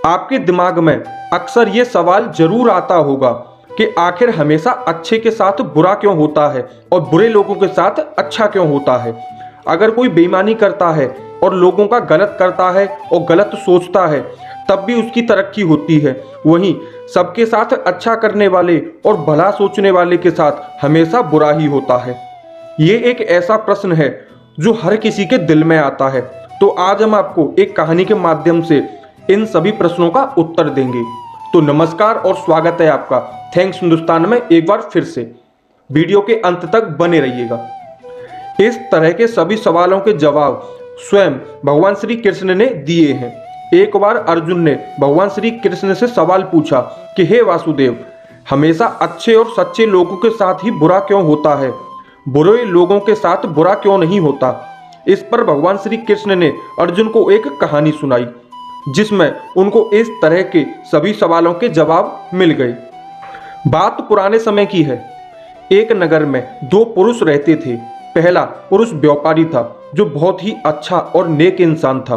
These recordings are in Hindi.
आपके दिमाग में अक्सर ये सवाल जरूर आता होगा कि आखिर हमेशा अच्छे के साथ बुरा क्यों होता है और बुरे लोगों के साथ अच्छा क्यों होता है। अगर कोई बेईमानी करता है और लोगों का गलत करता है और गलत सोचता है तब भी उसकी तरक्की होती है, वहीं सबके साथ अच्छा करने वाले और भला सोचने वाले के साथ हमेशा बुरा ही होता है। ये एक ऐसा प्रश्न है जो हर किसी के दिल में आता है। तो आज हम आपको एक कहानी के माध्यम से इन सभी प्रश्नों का उत्तर देंगे। तो नमस्कार और स्वागत है आपका थैंक्स हिंदुस्तान में एक बार फिर से। वीडियो के अंत तक बने रहिएगा। इस तरह के सभी सवालों के जवाब स्वयं भगवान श्री कृष्ण ने दिए हैं। एक बार अर्जुन ने भगवान श्री कृष्ण से सवाल पूछा कि हे वासुदेव, हमेशा अच्छे और सच्चे लोगों के साथ ही बुरा क्यों होता है, बुरे लोगों के साथ बुरा क्यों नहीं होता। इस पर भगवान श्री कृष्ण ने अर्जुन को एक कहानी सुनाई जिसमें उनको इस तरह के सभी सवालों के जवाब मिल गए। बात पुराने समय की है। एक नगर में दो पुरुष रहते थे। पहला पुरुष व्यापारी था जो बहुत ही अच्छा और नेक इंसान था।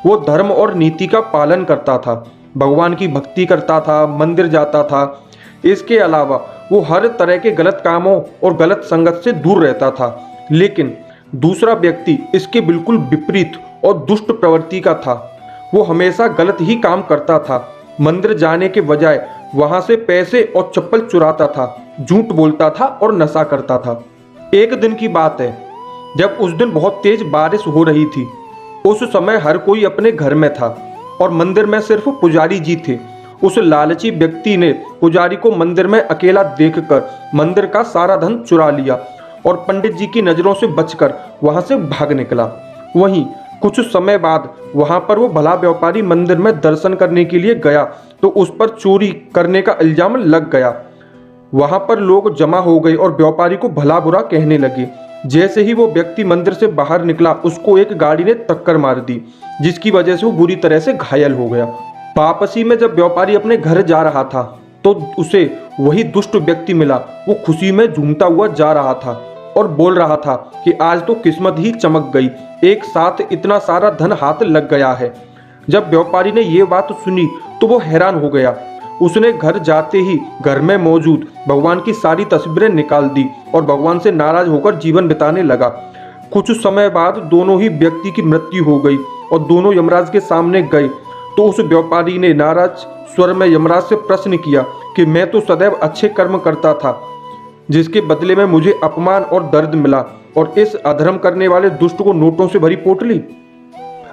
वो धर्म और नीति का पालन करता था, भगवान की भक्ति करता था, मंदिर जाता था। इसके अलावा वो हर तरह के गलत कामों और गलत संगत से दूर रहता था। लेकिन दूसरा व्यक्ति इसके बिल्कुल विपरीत और दुष्ट प्रवृत्ति का था। वो हमेशा गलत ही काम करता था। मंदिर जाने के बजाय वहां से पैसे और चप्पल चुराता था, झूठ बोलता था और नशा करता था। एक दिन की बात है जब उस दिन बहुत तेज बारिश हो रही थी। उस समय हर कोई अपने घर में था और मंदिर में सिर्फ पुजारी जी थे। उस लालची व्यक्ति ने पुजारी को मंदिर में अकेला देखकर मंदिर का सारा धन चुरा लिया और पंडित जी की नजरों से बचकर वहां से भाग निकला। वहीं कुछ समय बाद वहां पर वो भला व्यापारी मंदिर में दर्शन करने के लिए गया तो उस पर चोरी करने का इल्जाम लग गया। वहां पर लोग जमा हो गए और व्यापारी को भला बुरा कहने लगे। जैसे ही वो व्यक्ति मंदिर से बाहर निकला उसको एक गाड़ी ने टक्कर मार दी जिसकी वजह से वो बुरी तरह से घायल हो गया। वापसी में जब व्यापारी अपने घर जा रहा था तो उसे वही दुष्ट व्यक्ति मिला। वो खुशी में झूमता हुआ जा रहा था और बोल रहा था कि आज तो किस्मत ही चमक गई, एक साथ इतना सारा धन हाथ लग गया है। जब व्यापारी ने ये बात सुनी तो वो हैरान हो गया। उसने घर जाते ही घर में मौजूद भगवान की सारी तस्वीरें निकाल दी और भगवान से नाराज होकर जीवन बिताने लगा। कुछ समय बाद दोनों ही व्यक्ति की मृत्यु हो गई और दोनों यमराज के सामने गए तो उस व्यापारी ने नाराज स्वर में यमराज से प्रश्न किया कि मैं तो सदैव अच्छे कर्म करता था, जिसके बदले में मुझे अपमान और दर्द मिला, और इस अधर्म करने वाले दुष्ट को नोटों से भरी पोटली।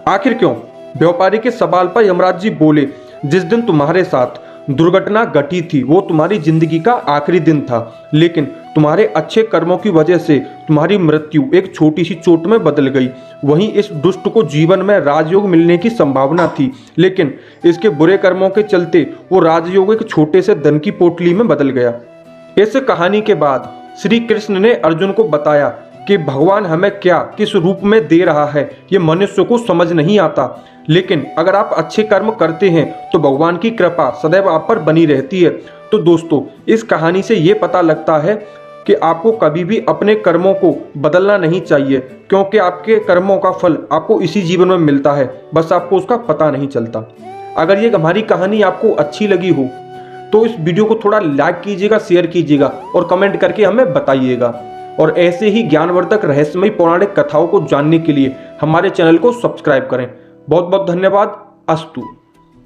आखिर क्यों? व्यापारी के सवाल पर यमराज जी बोले, जिस दिन तुम्हारे साथ दुर्घटना घटी थी वो तुम्हारी जिंदगी का आखिरी दिन था, लेकिन तुम्हारे अच्छे कर्मों की वजह से तुम्हारी मृत्यु एक छोटी सी चोट में बदल गई। वहीं इस दुष्ट को जीवन में राजयोग मिलने की संभावना थी, लेकिन इसके बुरे कर्मों के चलते वो राजयोग एक छोटे से धन की पोटली में बदल गया। इस कहानी के बाद श्री कृष्ण ने अर्जुन को बताया कि भगवान हमें क्या किस रूप में दे रहा है ये मनुष्य को समझ नहीं आता, लेकिन अगर आप अच्छे कर्म करते हैं तो भगवान की कृपा सदैव आप पर बनी रहती है। तो दोस्तों, इस कहानी से ये पता लगता है कि आपको कभी भी अपने कर्मों को बदलना नहीं चाहिए, क्योंकि आपके कर्मों का फल आपको इसी जीवन में मिलता है, बस आपको उसका पता नहीं चलता। अगर ये हमारी कहानी आपको अच्छी लगी हो तो इस वीडियो को थोड़ा लाइक कीजिएगा, शेयर कीजिएगा और कमेंट करके हमें बताइएगा। और ऐसे ही ज्ञानवर्धक रहस्यमयी पौराणिक कथाओं को जानने के लिए हमारे चैनल को सब्सक्राइब करें। बहुत बहुत धन्यवाद। अस्तु।